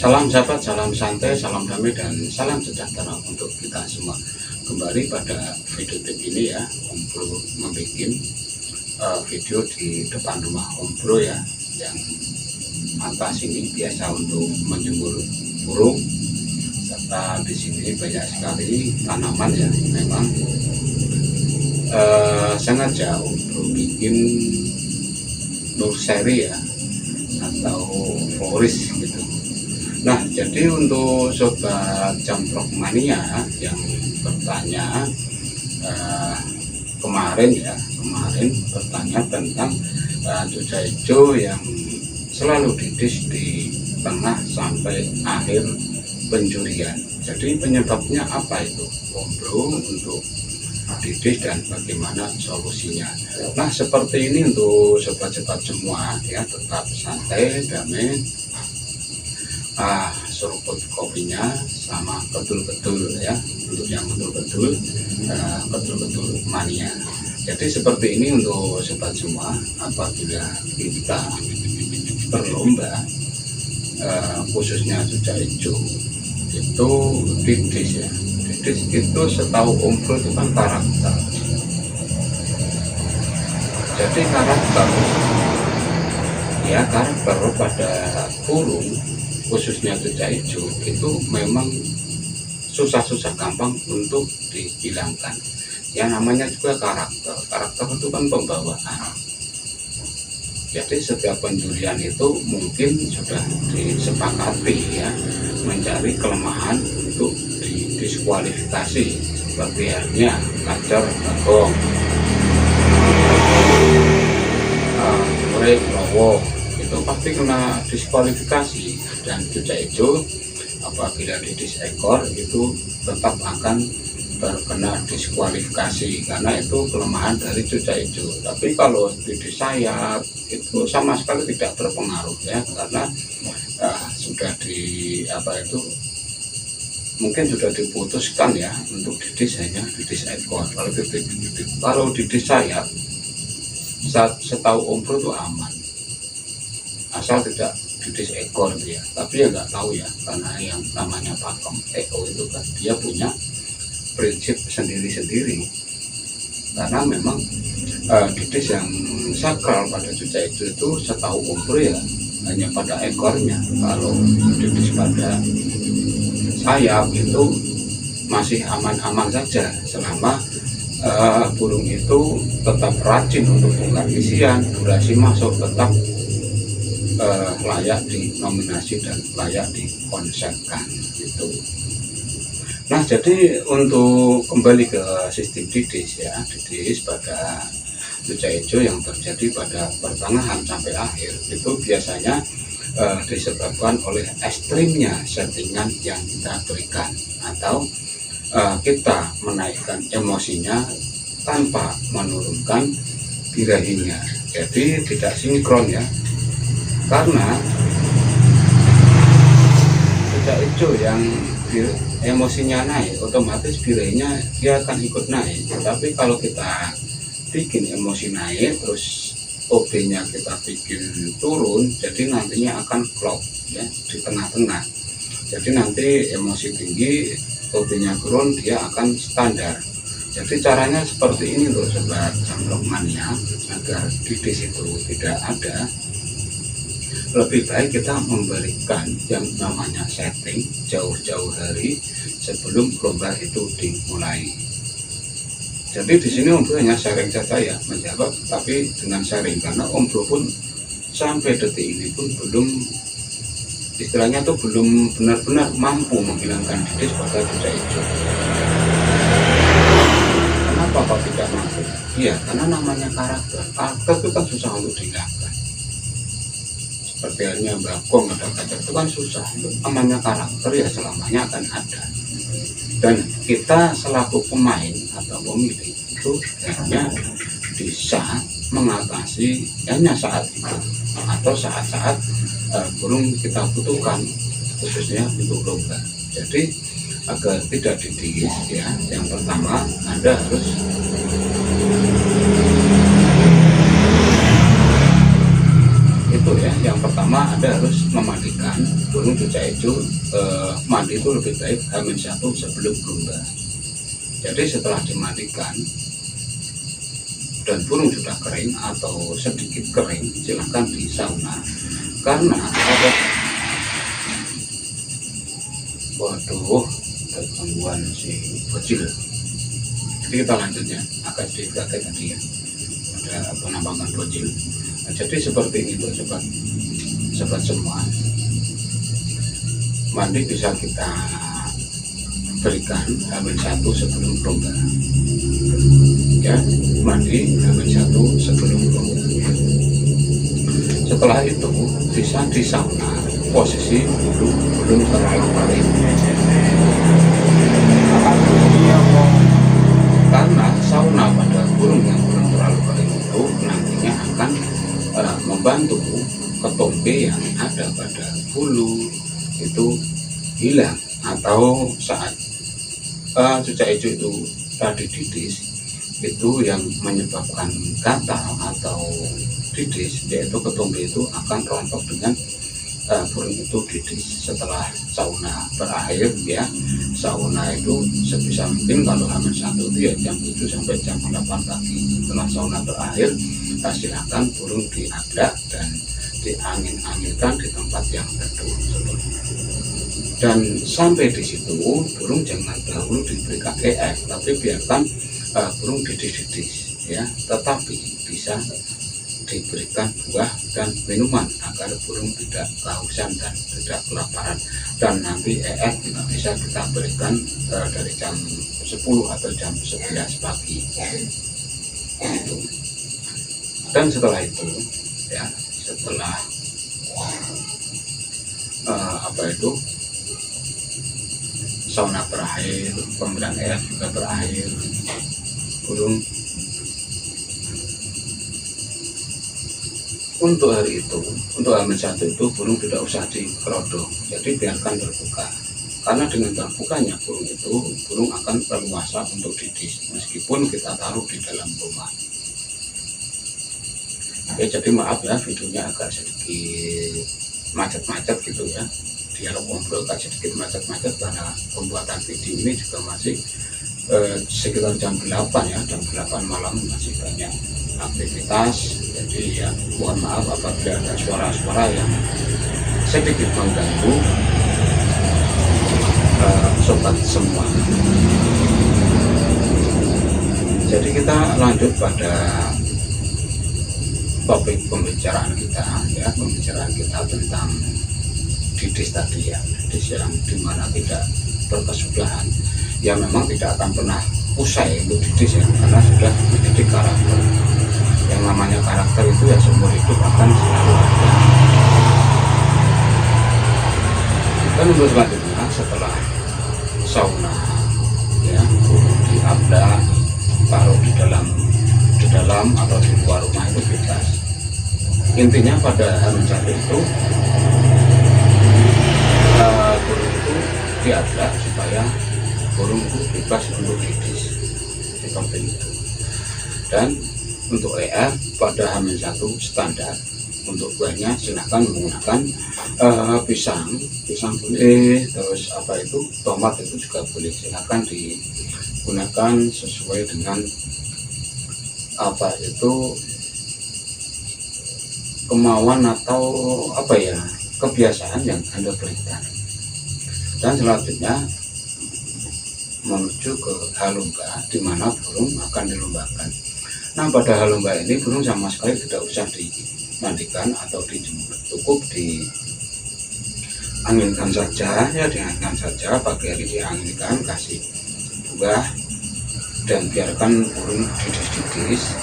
Salam sahabat, salam santai, salam damai, dan salam sejahtera untuk kita semua. Kembali pada video tip ini ya, Om Bro membuat video di depan rumah Om Bro ya, yang atas ini biasa untuk menjemur burung, serta di sini banyak sekali tanaman ya. Memang sengaja Om Bro bikin nursery ya, atau florist gitu. Nah, jadi untuk sobat jamprok mania yang bertanya kemarin bertanya tentang cuca hijau yang selalu didis di tengah sampai akhir penjurian. Jadi penyebabnya apa itu, Om Bro, untuk didis dan bagaimana solusinya? Nah, seperti ini untuk sobat-sobat semua ya, tetap santai, damai, seruput kopinya sama betul-betul ya, untuk yang betul-betul mania. Jadi seperti ini untuk sobat semua, apabila kita berlomba khususnya cuca hijau itu didis ya. Didis itu setahu Om Bro itu kan karakter. Jadi karakter pada burung khususnya cuca hijau itu memang susah gampang untuk dihilangkan. Yang namanya juga karakter itu kan pembawaan. Jadi setiap penjurian itu mungkin sudah disepakati ya, mencari kelemahan untuk didiskualifikasi, seperti halnya kacer, bagong, murid, lowo, itu pasti kena diskualifikasi. Dan cuca hijau apabila didis ekor itu tetap akan terkena diskualifikasi, karena itu kelemahan dari cuca hijau. Tapi kalau didis sayap itu sama sekali tidak berpengaruh ya, karena sudah mungkin sudah diputuskan ya untuk didis hanya didis ekor. Kalau didis sayap, setahu Om Bro itu aman, asal tidak didis ekor dia. Tapi ya nggak tahu ya, karena yang namanya pakem EO itu kan dia punya prinsip sendiri-sendiri. Karena memang didis yang sakral pada cuca hijau itu setahu Om Bro ya hanya pada ekornya. Kalau didis pada sayap itu masih aman-aman saja, selama burung itu tetap rajin untuk bongkar isian, durasi masuk tetap layak dinominasi dan layak dikonsepkan gitu. Nah, jadi untuk kembali ke sistem didis ya, didis pada cuca hijau yang terjadi pada pertengahan sampai akhir itu biasanya disebabkan oleh ekstrimnya settingan yang kita berikan, atau kita menaikkan emosinya tanpa menurunkan birahinya. Jadi tidak sinkron ya, karena cuca hijau yang emosinya naik, otomatis birahinya dia akan ikut naik. Tapi kalau kita bikin emosi naik terus OB-nya kita bikin turun, jadi nantinya akan klop ya di tengah-tengah. Jadi nanti emosi tinggi, OB-nya turun, dia akan standar. Jadi caranya seperti ini loh sobat jamprok mania, agar didis itu tidak ada. Lebih baik kita memberikan yang namanya setting jauh-jauh hari sebelum lomba itu dimulai. Jadi di sini Om Bro hanya sharing saja ya, menjawab, tapi dengan sharing, karena Om Bro pun sampai detik ini pun belum, istilahnya tuh belum benar-benar mampu menghilangkan didis pada cuca hijau. Kenapa kok tidak mampu? Iya, karena namanya karakter itu kan susah untuk dihilangkan. Seperti halnya bagong ada kacer itu kan susah. Itu namanya karakter ya, selamanya akan ada. Dan kita selaku pemain atau pemilih itu hanya bisa mengatasi hanya saat itu, atau saat-saat burung kita butuhkan khususnya untuk lomba. Jadi agar tidak didis ya, yang pertama Anda harus itu ya, yang pertama Anda harus mematikan burung cucak hijau mandi itu lebih baik H-1 sebelum lomba. Jadi setelah dimandikan dan burung sudah kering atau sedikit kering, silahkan di sauna. Karena ada gangguan si bocil. Jadi kita lanjutnya, agak sedikit kaget tadi ya, ada penampakan bocil. Nah, jadi seperti itu sobat semua, mandi bisa kita berikan H-1 sebelum lomba ya, mandi H-1 sebelum lomba. Setelah itu bisa di sauna, posisi belum terlalu kering, karena sauna pada burung yang belum terlalu kering itu nantinya akan membantu ketombe yang ada pada bulu itu hilang, atau saat cucak hijau itu tadi didis, itu yang menyebabkan gatal atau didis, yaitu ketombe itu akan rontok dengan burung itu didis. Setelah sauna berakhir ya, sauna itu sebisa mungkin kalau H-1 itu ya jam 7 sampai jam 8 pagi. Setelah sauna berakhir, silakan burung diadak dan diangin-anginkan di tempat yang teduh. Dan sampai di situ burung jangan dahulu diberikan EF, tapi biarkan burung didis-didis ya, tetapi bisa diberikan buah dan minuman agar burung tidak kehausan dan tidak kelaparan. Dan nanti EF juga bisa kita berikan dari jam 10 atau jam 11 pagi gitu. Dan setelah itu ya, setelah sauna berakhir, pemberian EF juga berakhir, burung untuk hari itu, untuk H-1 itu burung tidak usah dikerodong, jadi biarkan terbuka. Karena dengan terbukanya burung itu, burung akan berluasa untuk didis meskipun kita taruh di dalam rumah. Oke, jadi maaf ya, videonya agak sedikit macet-macet gitu ya, dialog ngobrol agak sedikit macet-macet karena pembuatan video ini juga masih sekitar jam 8 ya, jam 8 malam, masih banyak aktivitas. Jadi ya mohon maaf apabila ada suara-suara yang sedikit mengganggu sobat semua. Jadi kita lanjut pada topik pembicaraan kita ya, pembicaraan kita tentang didis tadi ya, didis yang dimana tidak berkesudahan ya, memang tidak akan pernah usai untuk didis ya, karena sudah menjadi karakter. Yang namanya karakter itu ya seumur hidup akan selalu ada. Dan untuk selanjutnya setelah sauna ya, diabdak, taruh di dalam atau di luar rumah itu bebas. Intinya pada H-1 itu burung itu diabdak supaya burung itu bebas untuk didis seperti itu. Dan untuk EF pada H-1 standar, untuk buahnya silahkan menggunakan pisang boleh, terus tomat itu juga boleh, silahkan digunakan sesuai dengan kemauan atau kebiasaan yang Anda berikan. Dan selanjutnya menuju ke halomba di mana burung akan dilombakan. Nah, pada halomba ini burung sama sekali tidak usah dimandikan atau dijemur, cukup dianginkan saja ya, dianginkan saja, pagi hari dianginkan, kasih buah dan biarkan burung didis-didis.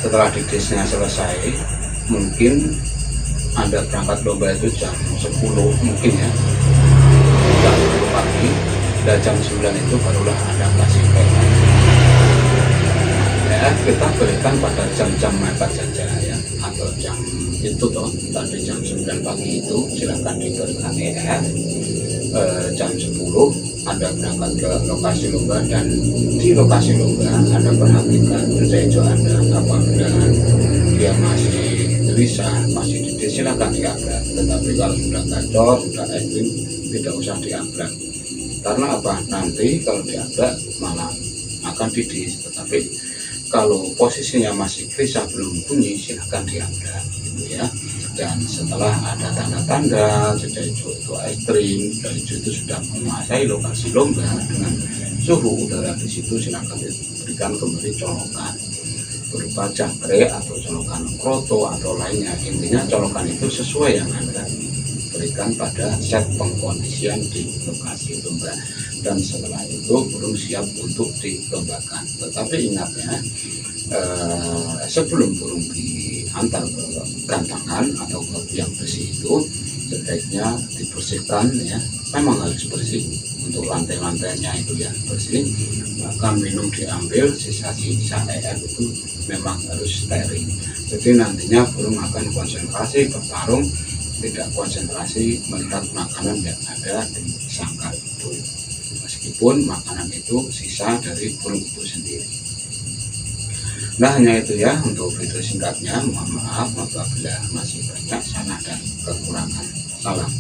Setelah didisnya selesai, mungkin Anda berangkat lomba itu jam 10 mungkin ya, jam 10 pagi, dan jam 9 itu barulah Anda kasih makan. Ya, kita berikan pada jam-jam mepet saja ya, atau jam itu tadi jam 9 pagi itu silahkan diberikan EF. Jam 10 Anda berangkat ke lokasi lomba, dan di lokasi lomba Anda perhatikan cucak hijau Anda apabila dia masih gelisah, masih didis silakan diabrak, tetapi kalau sudah gacor, sudah ekstrim, tidak usah diabrak. Karena apa? Nanti kalau diabrak malah akan didis. Tetapi kalau posisinya masih gelisah belum bunyi, silahkan diabrak gitu ya. Dan setelah ada tanda-tanda jejak hijau itu ekstrim, dan hijau itu sudah menguasai lokasi longgar dengan suhu udara di situ, silahkan diberikan kembali colokan berupa jangkrik atau colokan kroto atau lainnya. Intinya colokan itu sesuai yang Anda berikan pada set pengkondisian di lokasi lomba, dan setelah itu burung siap untuk dilombakan. Tetapi ingat ya, sebelum burung diantar ke gantangan atau ke biang bersih itu sebaiknya dibersihkan ya, memang harus bersih untuk lantai-lantainya itu ya bersih, bahkan minum diambil sisa-sisa air itu memang harus steril. Jadi nantinya burung akan konsentrasi bertarung, tidak konsentrasi melihat makanan yang ada di sangkar itu, meskipun makanan itu sisa dari burung itu sendiri. Nah, hanya itu ya untuk video singkatnya. Mohon maaf apabila masih banyak salah dan kekurangan. Salam.